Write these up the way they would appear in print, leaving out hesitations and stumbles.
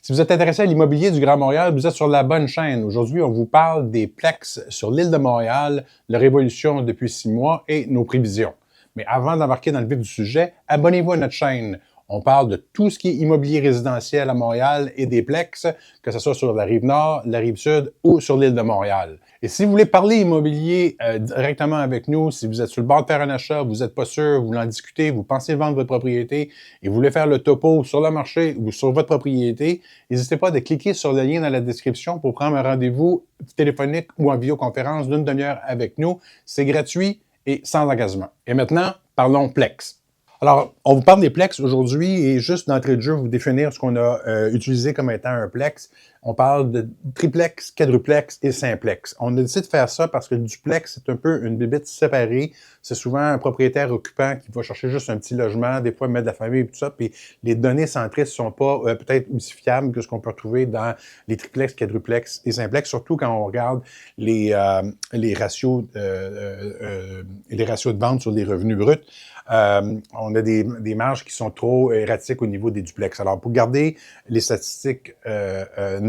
Si vous êtes intéressé à l'immobilier du Grand Montréal, vous êtes sur la bonne chaîne. Aujourd'hui, on vous parle des Plex sur l'île de Montréal, leur évolution depuis 6 mois et nos prévisions. Mais avant d'embarquer dans le vif du sujet, abonnez-vous à notre chaîne. On parle de tout ce qui est immobilier résidentiel à Montréal et des Plex, que ce soit sur la rive nord, la rive sud ou sur l'île de Montréal. Et si vous voulez parler immobilier directement avec nous, si vous êtes sur le bord de faire un achat, vous n'êtes pas sûr, vous voulez en discuter, vous pensez vendre votre propriété et vous voulez faire le topo sur le marché ou sur votre propriété, n'hésitez pas à cliquer sur le lien dans la description pour prendre un rendez-vous téléphonique ou en vidéoconférence d'une demi-heure avec nous. C'est gratuit et sans engagement. Et maintenant, parlons Plex. Alors, on vous parle des Plex aujourd'hui et juste d'entrée de jeu, vous définir ce qu'on a utilisé comme étant un Plex. On parle de triplex, quadruplex et simplex. On a décidé de faire ça parce que le duplex, c'est un peu une bébête séparée. C'est souvent un propriétaire occupant qui va chercher juste un petit logement, des fois mettre de la famille et tout ça, puis les données centristes ne sont pas peut-être aussi fiables que ce qu'on peut retrouver dans les triplex, quadruplex et simplex, surtout quand on regarde les ratios de vente sur les revenus bruts. On a des marges qui sont trop erratiques au niveau des duplex. Alors, pour garder les statistiques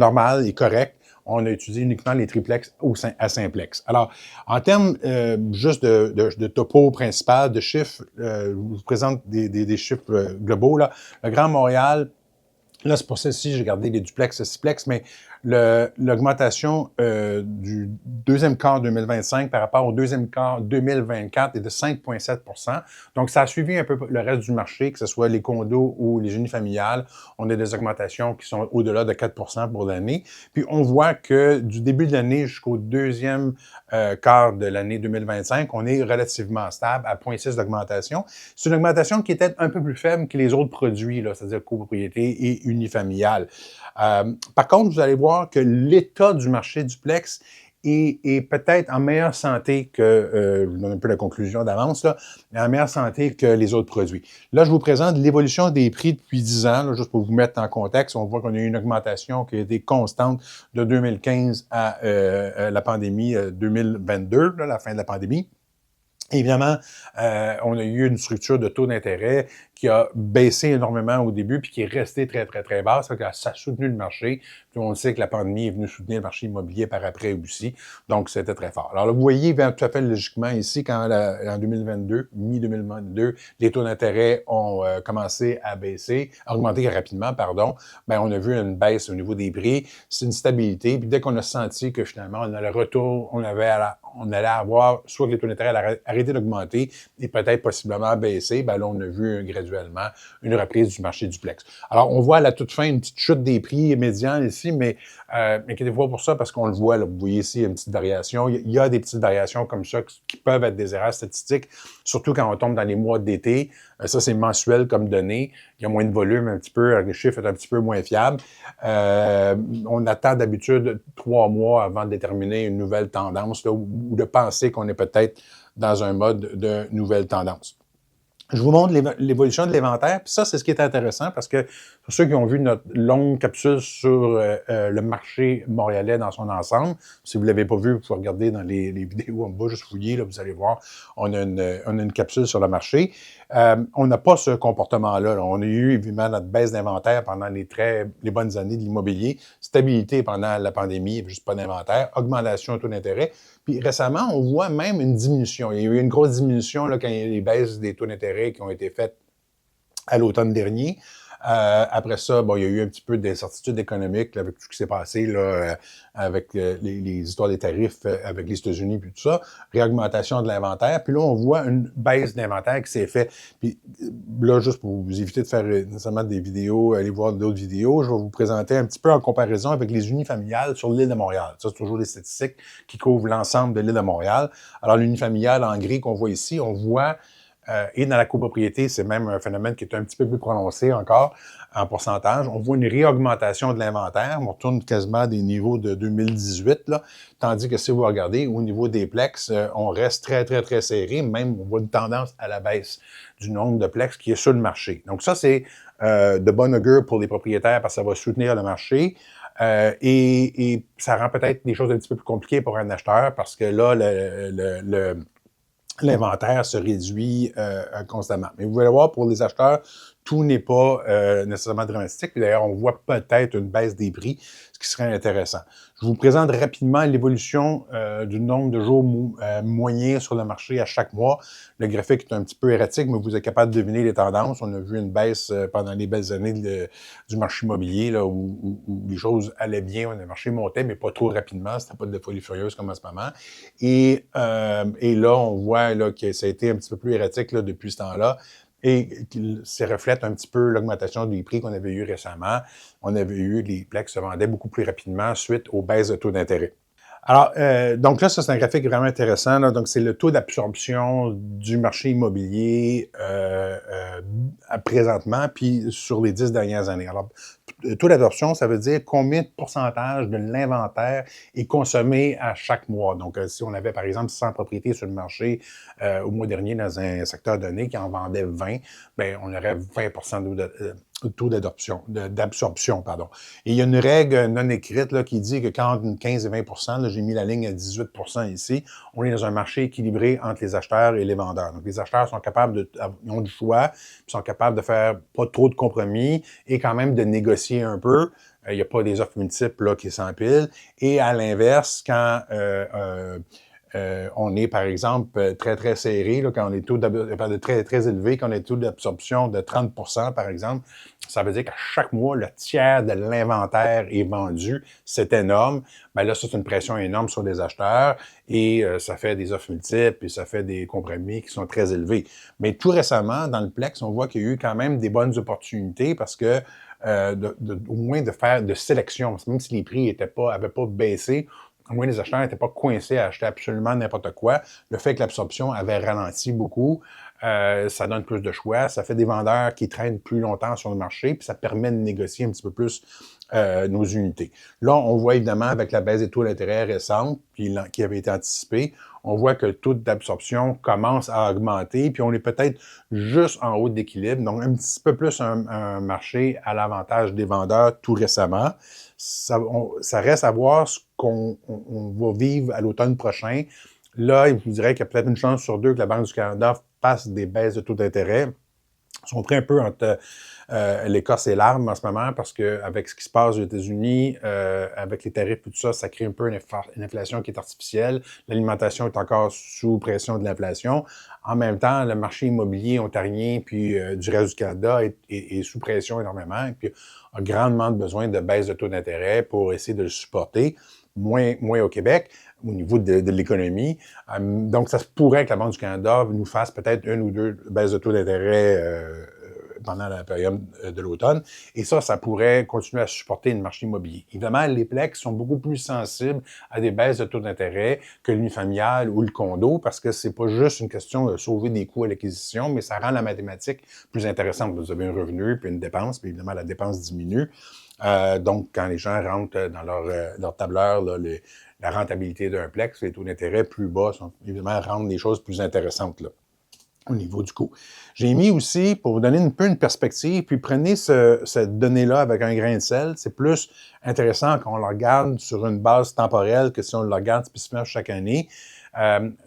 normales et correctes, on a utilisé uniquement les triplex à simplex. Alors, en termes juste de topo principal, de chiffres, je vous présente des chiffres globaux. Là. Le Grand Montréal, là, c'est pour ça ci j'ai gardé les duplex et siplex, mais l'augmentation du deuxième quart 2025 par rapport au deuxième quart 2024 est de 5,7 %. Donc, ça a suivi un peu le reste du marché, que ce soit les condos ou les unifamiliales. On a des augmentations qui sont au-delà de 4 % pour l'année. Puis, on voit que du début de l'année jusqu'au deuxième quart de l'année 2025, on est relativement stable à 0,6 d'augmentation. C'est une augmentation qui est peut-être un peu plus faible que les autres produits, là, c'est-à-dire copropriété et unifamiliale. Par contre, vous allez voir que l'état du marché duplex est peut-être en meilleure santé que, je vous donne un peu la conclusion d'avance, là, en meilleure santé que les autres produits. Là, je vous présente l'évolution des prix depuis 10 ans, là, juste pour vous mettre en contexte. On voit qu'on a eu une augmentation qui a été constante de 2015 à la pandémie 2022, là, la fin de la pandémie. Évidemment, on a eu une structure de taux d'intérêt qui a baissé énormément au début puis qui est restée très, très, très basse. Ça a soutenu le marché. Puis on sait que la pandémie est venue soutenir le marché immobilier par après aussi. Donc, c'était très fort. Alors là, vous voyez tout à fait logiquement ici, quand en 2022, mi-2022, les taux d'intérêt ont commencé à baisser, à augmenter rapidement, pardon, bien, on a vu une baisse au niveau des prix. C'est une stabilité. Puis dès qu'on a senti que finalement, on allait retour, on allait avoir soit que les taux d'intérêt allaient arrêter d'augmenter et peut-être possiblement baisser, bien là, on a vu graduellement une reprise du marché duplex. Alors, on voit à la toute fin une petite chute des prix médians ici, mais inquiétez-vous pas pour ça parce qu'on le voit, là, vous voyez ici, il y a une petite variation. Il y a des petites variations comme ça qui peuvent être des erreurs statistiques, surtout quand on tombe dans les mois d'été. Ça, c'est mensuel comme données. Il y a moins de volume un petit peu, le chiffre est un petit peu moins fiable. On attend d'habitude 3 mois avant de déterminer une nouvelle tendance là, ou de penser qu'on est peut-être dans un mode de nouvelle tendance. Je vous montre l'évolution de l'inventaire. Puis ça, c'est ce qui est intéressant parce que pour ceux qui ont vu notre longue capsule sur le marché montréalais dans son ensemble, si vous ne l'avez pas vu, vous pouvez regarder dans les vidéos en bas, juste fouiller, là, vous allez voir, on a une capsule sur le marché. On n'a pas ce comportement-là. Là. On a eu évidemment notre baisse d'inventaire pendant les bonnes années de l'immobilier, stabilité pendant la pandémie, juste pas d'inventaire, augmentation de taux d'intérêt. Puis récemment, on voit même une diminution. Il y a eu une grosse diminution là, quand il y a eu les baisses des taux d'intérêt qui ont été faites à l'automne dernier. Après ça, bon, il y a eu un petit peu d'incertitude économique là, avec tout ce qui s'est passé là, avec les histoires des tarifs avec les États-Unis puis tout ça, réaugmentation de l'inventaire. Puis là, on voit une baisse d'inventaire qui s'est faite. Puis là, juste pour vous éviter de faire nécessairement des vidéos, aller voir d'autres vidéos, je vais vous présenter un petit peu en comparaison avec les unifamiliales sur l'île de Montréal. Ça, c'est toujours des statistiques qui couvrent l'ensemble de l'île de Montréal. Alors, l'unifamiliale en gris qu'on voit ici, on voit et dans la copropriété, c'est même un phénomène qui est un petit peu plus prononcé encore en pourcentage. On voit une réaugmentation de l'inventaire. On retourne quasiment à des niveaux de 2018, là, tandis que si vous regardez au niveau des plex, on reste très, très, très serré. Même, on voit une tendance à la baisse du nombre de plex qui est sur le marché. Donc ça, c'est de bonne augure pour les propriétaires parce que ça va soutenir le marché. Et ça rend peut-être des choses un petit peu plus compliquées pour un acheteur parce que là, l'inventaire se réduit constamment. Mais vous allez voir, pour les acheteurs, tout n'est pas nécessairement dramatique. Puis d'ailleurs, on voit peut-être une baisse des prix, ce qui serait intéressant. Je vous présente rapidement l'évolution du nombre de jours moyens sur le marché à chaque mois. Le graphique est un petit peu erratique, mais vous êtes capable de deviner les tendances. On a vu une baisse pendant les belles années du marché immobilier, là, où les choses allaient bien, le marché montait, mais pas trop rapidement. C'était pas de folie furieuse comme en ce moment. Et là, on voit là, que ça a été un petit peu plus erratique là, depuis ce temps-là. Et ça reflète un petit peu l'augmentation des prix qu'on avait eu récemment. On avait eu les plaques qui se vendaient beaucoup plus rapidement suite aux baisses de taux d'intérêt. Alors, donc là, ça, c'est un graphique vraiment intéressant. Là. Donc, c'est le taux d'absorption du marché immobilier présentement, puis sur les 10 dernières années. Alors, taux d'absorption, ça veut dire combien de pourcentage de l'inventaire est consommé à chaque mois. Donc, si on avait, par exemple, 100 propriétés sur le marché au mois dernier dans un secteur donné qui en vendait 20, bien, on aurait 20 de taux d'absorption, pardon. Et il y a une règle non écrite là, qui dit que quand entre 15 et 20 là, j'ai mis la ligne à 18 ici, on est dans un marché équilibré entre les acheteurs et les vendeurs. Donc, les acheteurs sont capables ils ont du choix, puis sont capables de faire pas trop de compromis et quand même de négocier un peu. Il n'y a pas des offres multiples là, qui s'empilent. Et à l'inverse, quand on est, par exemple, très, très serré, là, quand on est taux très, très élevé, quand on est taux d'absorption de 30 par exemple, ça veut dire qu'à chaque mois, le tiers de l'inventaire est vendu. C'est énorme. Ben là, ça, c'est une pression énorme sur les acheteurs et ça fait des offres multiples et ça fait des compromis qui sont très élevés. Mais tout récemment, dans le Plex, on voit qu'il y a eu quand même des bonnes opportunités parce que au moins de faire de sélection, même si les prix avaient pas baissé, au moins les acheteurs n'étaient pas coincés à acheter absolument n'importe quoi. Le fait que l'absorption avait ralenti beaucoup, ça donne plus de choix, ça fait des vendeurs qui traînent plus longtemps sur le marché, puis ça permet de négocier un petit peu plus nos unités. Là, on voit évidemment avec la baisse des taux d'intérêt récente, qui avait été anticipée, on voit que le taux d'absorption commence à augmenter, puis on est peut-être juste en haut d'équilibre, donc un petit peu plus un marché à l'avantage des vendeurs tout récemment. Ça reste à voir ce qu'on va vivre à l'automne prochain. Là, je vous dirais qu'il y a peut-être une chance sur deux que la Banque du Canada fasse des baisses de taux d'intérêt. Ils sont pris un peu entre l'écorce et l'arbre en ce moment parce qu'avec ce qui se passe aux États-Unis, avec les tarifs et tout ça, ça crée un peu une inflation qui est artificielle. L'alimentation est encore sous pression de l'inflation. En même temps, le marché immobilier ontarien puis du reste du Canada est sous pression énormément et puis a grandement besoin de baisse de taux d'intérêt pour essayer de le supporter. Moins au Québec, au niveau de l'économie. Donc, ça se pourrait que la Banque du Canada nous fasse peut-être une ou deux baisses de taux d'intérêt pendant la période de l'automne. Et ça pourrait continuer à supporter le marché immobilier. Évidemment, les Plex sont beaucoup plus sensibles à des baisses de taux d'intérêt que l'unifamilial ou le condo parce que c'est pas juste une question de sauver des coûts à l'acquisition, mais ça rend la mathématique plus intéressante. Vous avez un revenu puis une dépense, puis évidemment, la dépense diminue. Donc, quand les gens rentrent dans leur tableur, là, la rentabilité d'un Plex, les taux d'intérêt plus bas sont évidemment rendent les choses plus intéressantes là, au niveau du coût. J'ai mis aussi, pour vous donner un peu une perspective, puis prenez cette donnée-là avec un grain de sel. C'est plus intéressant quand on la regarde sur une base temporelle que si on la regarde spécifiquement chaque année.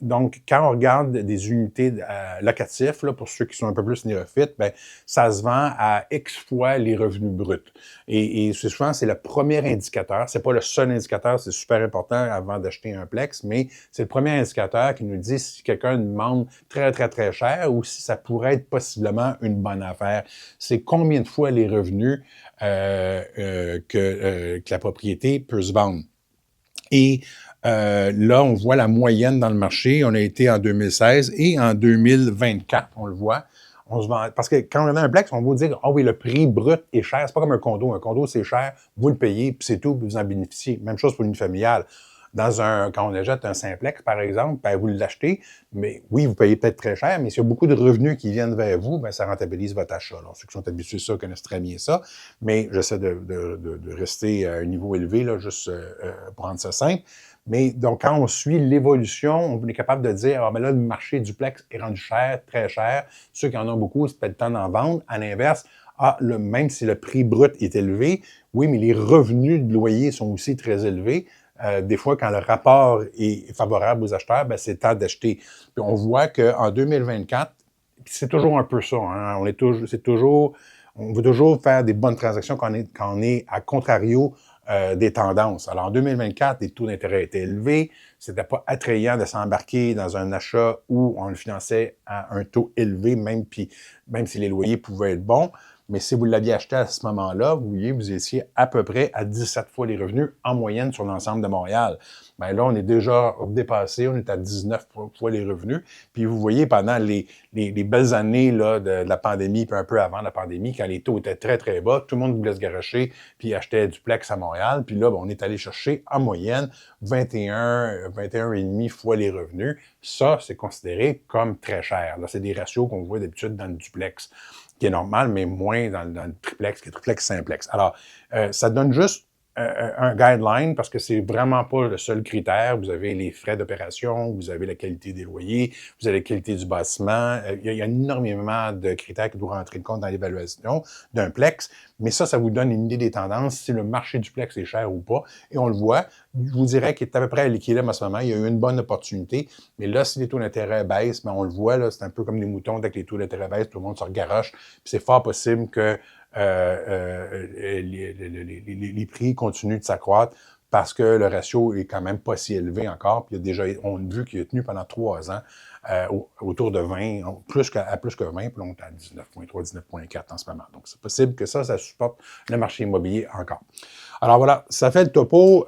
Donc, quand on regarde des unités locatives, là, pour ceux qui sont un peu plus néophytes, ben, ça se vend à X fois les revenus bruts. Et souvent, c'est le premier indicateur. C'est pas le seul indicateur, c'est super important avant d'acheter un Plex, mais c'est le premier indicateur qui nous dit si quelqu'un demande très, très, très cher ou si ça pourrait être possiblement une bonne affaire. C'est combien de fois les revenus que la propriété peut se vendre. Et là, on voit la moyenne dans le marché. On a été en 2016 et en 2024, on le voit. On se vend, parce que quand on a un Plex, on va dire, ah oui, le prix brut est cher. C'est pas comme un condo. Un condo, c'est cher. Vous le payez, puis c'est tout, puis vous en bénéficiez. Même chose pour une familiale. Quand on achète un simplex, par exemple, ben, vous l'achetez, mais oui, vous payez peut-être très cher, mais s'il y a beaucoup de revenus qui viennent vers vous, ben, ça rentabilise votre achat. Alors, ceux qui sont habitués à ça connaissent très bien ça, mais j'essaie de rester à un niveau élevé, là, juste pour rendre ça simple. Mais donc, quand on suit l'évolution, on est capable de dire, ah, mais là, le marché duplex est rendu cher, très cher. Ceux qui en ont beaucoup, c'est peut-être le temps d'en vendre. À l'inverse, même si le prix brut est élevé, oui, mais les revenus de loyer sont aussi très élevés. Des fois, quand le rapport est favorable aux acheteurs, ben, c'est le temps d'acheter. Puis on voit qu'en 2024, c'est toujours un peu ça, hein. On veut toujours faire des bonnes transactions quand on est à contrario des tendances. Alors, en 2024, les taux d'intérêt étaient élevés. C'était pas attrayant de s'embarquer dans un achat où on le finançait à un taux élevé, même si les loyers pouvaient être bons. Mais si vous l'aviez acheté à ce moment-là, vous voyez, vous étiez à peu près à 17 fois les revenus en moyenne sur l'ensemble de Montréal. Bien là, on est déjà dépassé, on est à 19 fois les revenus. Puis vous voyez, pendant les belles années là, de la pandémie, puis un peu avant la pandémie, quand les taux étaient très, très bas, tout le monde voulait se garocher, puis achetait du duplex à Montréal. Puis là, ben, on est allé chercher en moyenne 21,5 fois les revenus. Ça, c'est considéré comme très cher. Là, c'est des ratios qu'on voit d'habitude dans le duplex, qui est normal, mais moins dans le triplex, qui est triplex simplex. Alors, ça donne juste un guideline parce que c'est vraiment pas le seul critère. Vous avez les frais d'opération, vous avez la qualité des loyers, vous avez la qualité du bâtiment. Il y a énormément de critères qui doivent rentrer en compte dans l'évaluation d'un plex, mais ça vous donne une idée des tendances, si le marché du plex est cher ou pas. Et on le voit, je vous dirais qu'il est à peu près à l'équilibre en ce moment. Il y a eu une bonne opportunité, mais là, si les taux d'intérêt baissent, ben on le voit, là, c'est un peu comme des moutons, dès que les taux d'intérêt baissent, tout le monde se regaroche. Puis c'est fort possible que les prix continuent de s'accroître parce que le ratio est quand même pas si élevé encore. Puis on a vu qu'il a tenu pendant 3 ans autour de 20, à plus que 20, puis là, on est à 19,3, 19,4 en ce moment. Donc, c'est possible que ça supporte le marché immobilier encore. Alors voilà, ça fait le topo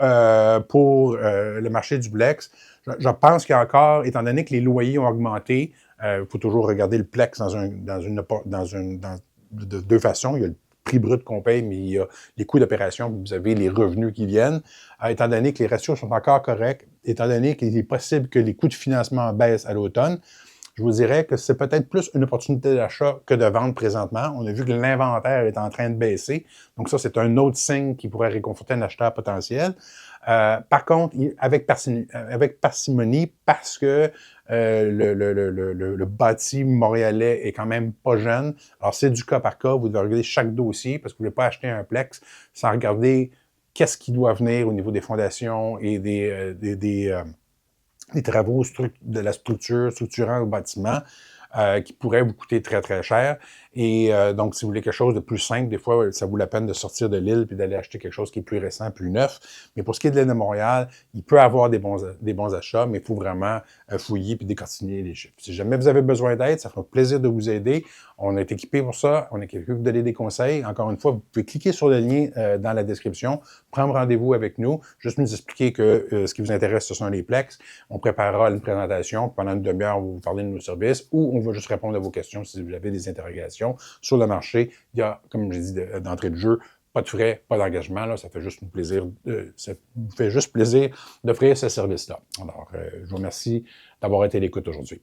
pour le marché du Plex. Je pense qu'il y a encore, étant donné que les loyers ont augmenté, il faut toujours regarder le Plex de deux façons. Il y a le prix brut qu'on paye, mais il y a les coûts d'opération, vous avez les revenus qui viennent. Étant donné que les ratios sont encore corrects, étant donné qu'il est possible que les coûts de financement baissent à l'automne, je vous dirais que c'est peut-être plus une opportunité d'achat que de vente présentement. On a vu que l'inventaire est en train de baisser. Donc ça, c'est un autre signe qui pourrait réconforter un acheteur potentiel. Par contre, avec parcimonie, parce que le bâti montréalais est quand même pas jeune. Alors, c'est du cas par cas. Vous devez regarder chaque dossier parce que vous ne voulez pas acheter un plex sans regarder qu'est-ce qui doit venir au niveau des fondations et des travaux de la structurant au bâtiment qui pourraient vous coûter très, très cher. Et donc, si vous voulez quelque chose de plus simple, des fois, ça vaut la peine de sortir de l'île puis d'aller acheter quelque chose qui est plus récent, plus neuf. Mais pour ce qui est de l'île de Montréal, il peut y avoir des bons achats, mais il faut vraiment fouiller puis décortiner les chiffres. Si jamais vous avez besoin d'aide, ça fera plaisir de vous aider. On est équipé pour ça. On est équipé pour vous donner des conseils. Encore une fois, vous pouvez cliquer sur le lien dans la description, prendre rendez-vous avec nous, juste nous expliquer que ce qui vous intéresse, ce sont les plex. On préparera une présentation. Pendant une demi-heure, on va vous parler de nos services ou on va juste répondre à vos questions si vous avez des interrogations sur le marché. Il y a, comme je dis d'entrée de jeu, pas de frais, pas d'engagement. Là, ça vous fait juste plaisir d'offrir ce service-là. Alors, je vous remercie d'avoir été à l'écoute aujourd'hui.